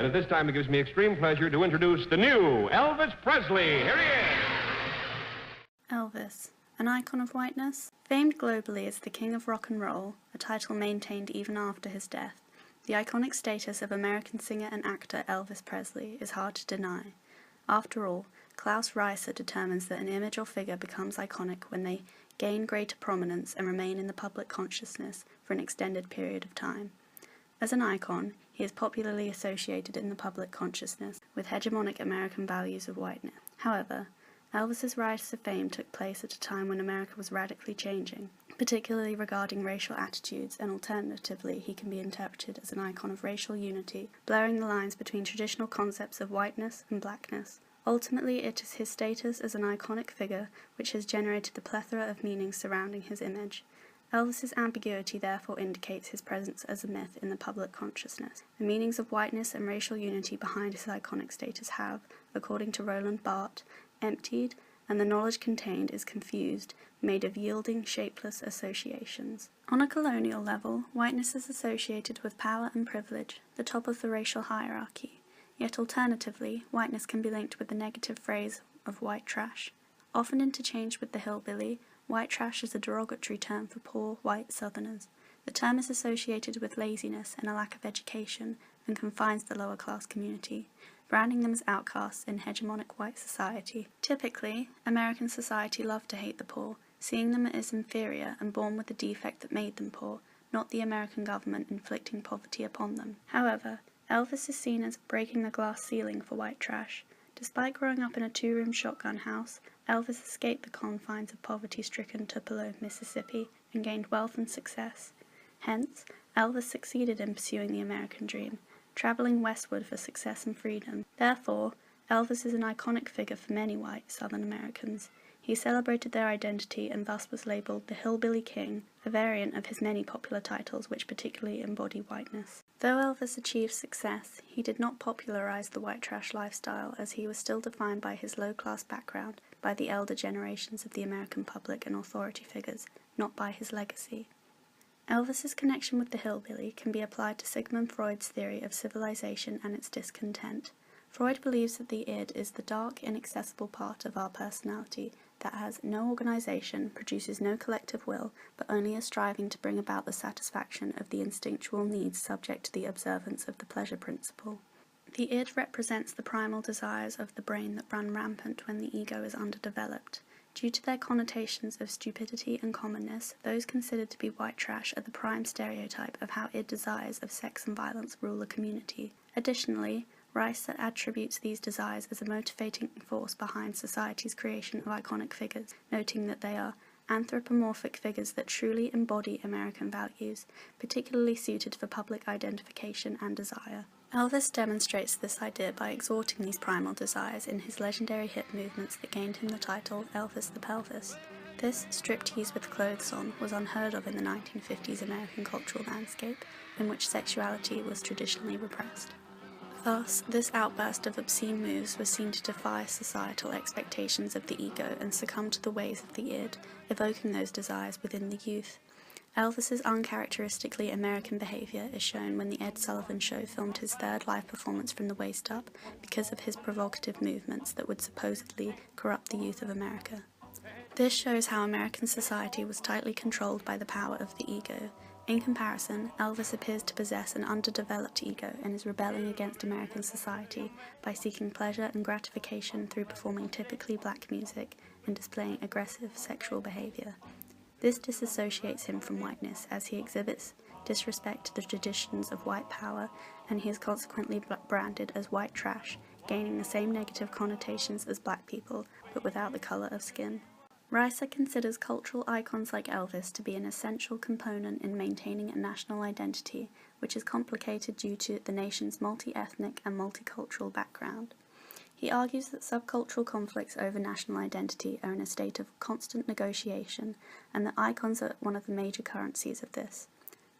And at this time, it gives me extreme pleasure to introduce the new Elvis Presley. Here he is. Elvis, an icon of whiteness. Famed globally as the king of rock and roll, a title maintained even after his death, the iconic status of American singer and actor Elvis Presley is hard to deny. After all, Klaus Reiser determines that an image or figure becomes iconic when they gain greater prominence and remain in the public consciousness for an extended period of time. As an icon, he is popularly associated in the public consciousness with hegemonic American values of whiteness. However, Elvis's rise to fame took place at a time when America was radically changing, particularly regarding racial attitudes, and alternatively he can be interpreted as an icon of racial unity, blurring the lines between traditional concepts of whiteness and blackness. Ultimately, it is his status as an iconic figure which has generated the plethora of meanings surrounding his image. Elvis's ambiguity therefore indicates his presence as a myth in the public consciousness. The meanings of whiteness and racial unity behind his iconic status have, according to Roland Barthes, emptied, and the knowledge contained is confused, made of yielding, shapeless associations. On a colonial level, whiteness is associated with power and privilege, the top of the racial hierarchy. Yet alternatively, whiteness can be linked with the negative phrase of white trash. Often interchanged with the hillbilly, white trash is a derogatory term for poor, white Southerners. The term is associated with laziness and a lack of education and confines the lower class community, branding them as outcasts in hegemonic white society. Typically, American society loved to hate the poor, seeing them as inferior and born with the defect that made them poor, not the American government inflicting poverty upon them. However, Elvis is seen as breaking the glass ceiling for white trash. Despite growing up in a two-room shotgun house, Elvis escaped the confines of poverty-stricken Tupelo, Mississippi, and gained wealth and success. Hence, Elvis succeeded in pursuing the American dream, traveling westward for success and freedom. Therefore, Elvis is an iconic figure for many white Southern Americans. He celebrated their identity and thus was labeled the Hillbilly King, a variant of his many popular titles which particularly embody whiteness. Though Elvis achieved success, he did not popularize the white trash lifestyle, as he was still defined by his low-class background, by the elder generations of the American public and authority figures, not by his legacy. Elvis's connection with the hillbilly can be applied to Sigmund Freud's theory of civilization and its discontent. Freud believes that the id is the dark, inaccessible part of our personality that has no organization, produces no collective will, but only a striving to bring about the satisfaction of the instinctual needs subject to the observance of the pleasure principle. The id represents the primal desires of the brain that run rampant when the ego is underdeveloped. Due to their connotations of stupidity and commonness, those considered to be white trash are the prime stereotype of how id desires of sex and violence rule a community. Additionally, Rice attributes these desires as a motivating force behind society's creation of iconic figures, noting that they are anthropomorphic figures that truly embody American values, particularly suited for public identification and desire. Elvis demonstrates this idea by exhorting these primal desires in his legendary hit movements that gained him the title Elvis the Pelvis. This striptease with clothes on was unheard of in the 1950s American cultural landscape, in which sexuality was traditionally repressed. Thus, this outburst of obscene moves was seen to defy societal expectations of the ego and succumb to the ways of the id, evoking those desires within the youth. Elvis's uncharacteristically American behavior is shown when the Ed Sullivan Show filmed his third live performance from the waist up because of his provocative movements that would supposedly corrupt the youth of America. This shows how American society was tightly controlled by the power of the ego. In comparison, Elvis appears to possess an underdeveloped ego and is rebelling against American society by seeking pleasure and gratification through performing typically black music and displaying aggressive sexual behavior. This disassociates him from whiteness, as he exhibits disrespect to the traditions of white power, and he is consequently branded as white trash, gaining the same negative connotations as black people, but without the color of skin. Reiser considers cultural icons like Elvis to be an essential component in maintaining a national identity, which is complicated due to the nation's multi-ethnic and multicultural background. He argues that subcultural conflicts over national identity are in a state of constant negotiation, and that icons are one of the major currencies of this.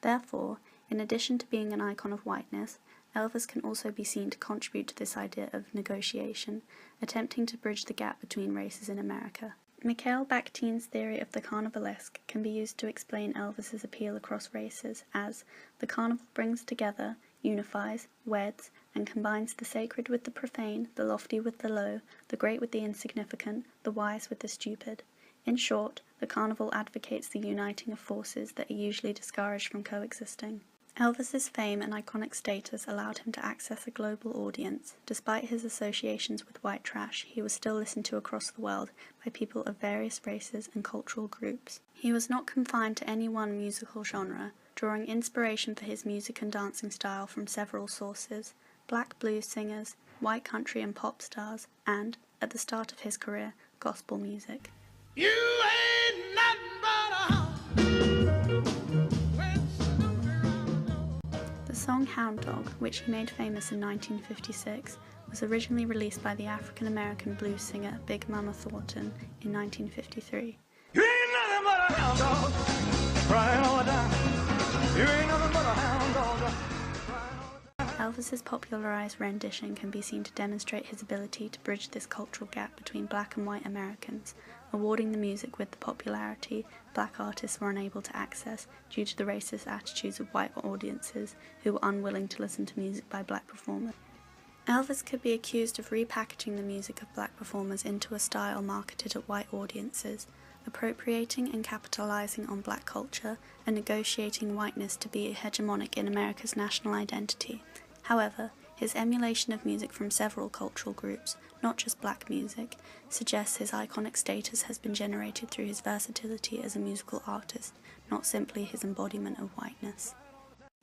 Therefore, in addition to being an icon of whiteness, Elvis can also be seen to contribute to this idea of negotiation, attempting to bridge the gap between races in America. Mikhail Bakhtin's theory of the carnivalesque can be used to explain Elvis's appeal across races as the carnival brings together, unifies, weds, and combines the sacred with the profane, the lofty with the low, the great with the insignificant, the wise with the stupid. In short, the carnival advocates the uniting of forces that are usually discouraged from coexisting. Elvis's fame and iconic status allowed him to access a global audience. Despite his associations with white trash, he was still listened to across the world by people of various races and cultural groups. He was not confined to any one musical genre, drawing inspiration for his music and dancing style from several sources: black blues singers, white country and pop stars, and, at the start of his career, gospel music. You ain't nothing but a hound. The song Hound Dog, which he made famous in 1956, was originally released by the African-American blues singer Big Mama Thornton in 1953. You ain't nothing but a hound dog, crying all the time. You ain't nothing but a hound dog, crying all the time. Elvis's popularized rendition can be seen to demonstrate his ability to bridge this cultural gap between black and white Americans, awarding the music with the popularity black artists were unable to access due to the racist attitudes of white audiences who were unwilling to listen to music by black performers. Elvis could be accused of repackaging the music of black performers into a style marketed at white audiences, appropriating and capitalizing on black culture, and negotiating whiteness to be hegemonic in America's national identity. However, his emulation of music from several cultural groups, not just black music, suggests his iconic status has been generated through his versatility as a musical artist, not simply his embodiment of whiteness.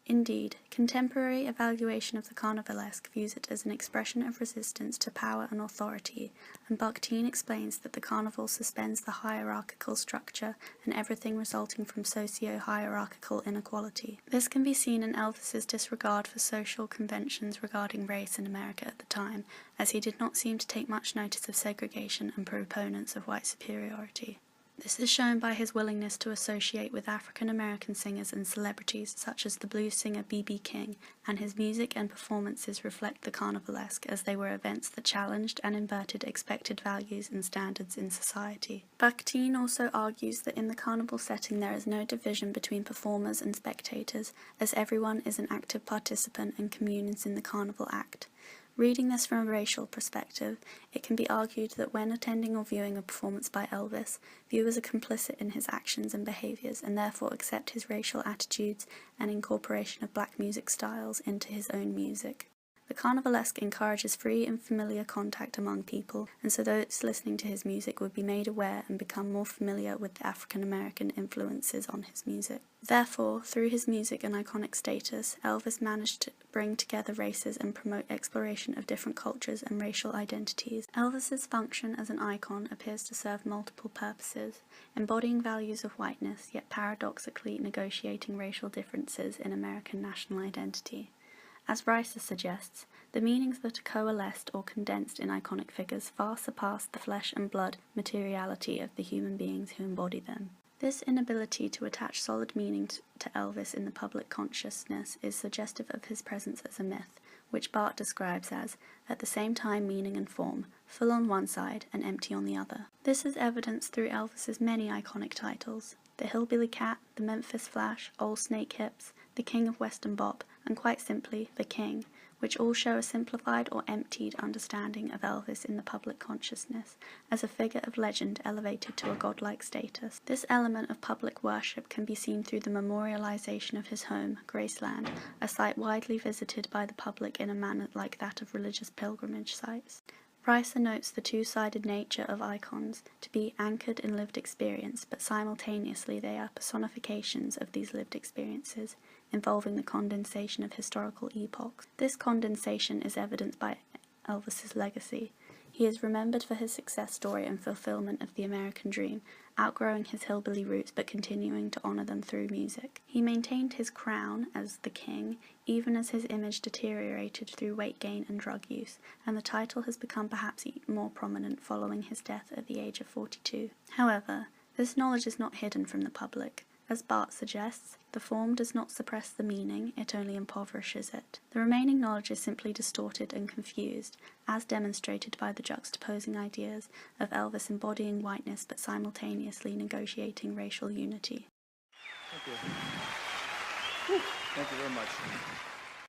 Indeed, contemporary evaluation of the carnivalesque views it as an expression of resistance to power and authority, and Bakhtin explains that the carnival suspends the hierarchical structure and everything resulting from socio-hierarchical inequality. This can be seen in Elvis's disregard for social conventions regarding race in America at the time, as he did not seem to take much notice of segregation and proponents of white superiority. This is shown by his willingness to associate with African-American singers and celebrities such as the blues singer B.B. King, and his music and performances reflect the carnivalesque as they were events that challenged and inverted expected values and standards in society. Bakhtin also argues that in the carnival setting there is no division between performers and spectators, as everyone is an active participant and communes in the carnival act. Reading this from a racial perspective, it can be argued that when attending or viewing a performance by Elvis, viewers are complicit in his actions and behaviors and therefore accept his racial attitudes and incorporation of black music styles into his own music. The carnivalesque encourages free and familiar contact among people, and so those listening to his music would be made aware and become more familiar with the African-American influences on his music. Therefore, through his music and iconic status, Elvis managed to bring together races and promote exploration of different cultures and racial identities. Elvis's function as an icon appears to serve multiple purposes, embodying values of whiteness, yet paradoxically negotiating racial differences in American national identity. As Rice suggests, the meanings that are coalesced or condensed in iconic figures far surpass the flesh and blood materiality of the human beings who embody them. This inability to attach solid meaning to Elvis in the public consciousness is suggestive of his presence as a myth, which Barth describes as, at the same time meaning and form, full on one side and empty on the other. This is evidenced through Elvis's many iconic titles: The Hillbilly Cat, The Memphis Flash, Old Snake Hips, The King of Western Bop, and quite simply, The King, which all show a simplified or emptied understanding of Elvis in the public consciousness, as a figure of legend elevated to a godlike status. This element of public worship can be seen through the memorialization of his home, Graceland, a site widely visited by the public in a manner like that of religious pilgrimage sites. Rice notes the two-sided nature of icons to be anchored in lived experience, but simultaneously they are personifications of these lived experiences, involving the condensation of historical epochs. This condensation is evidenced by Elvis's legacy. He is remembered for his success story and fulfillment of the American dream, outgrowing his hillbilly roots but continuing to honor them through music. He maintained his crown as the king, even as his image deteriorated through weight gain and drug use, and the title has become perhaps more prominent following his death at the age of 42. However, this knowledge is not hidden from the public. As Barth suggests, the form does not suppress the meaning, it only impoverishes it. The remaining knowledge is simply distorted and confused, as demonstrated by the juxtaposing ideas of Elvis embodying whiteness but simultaneously negotiating racial unity. Thank you. Thank you very much.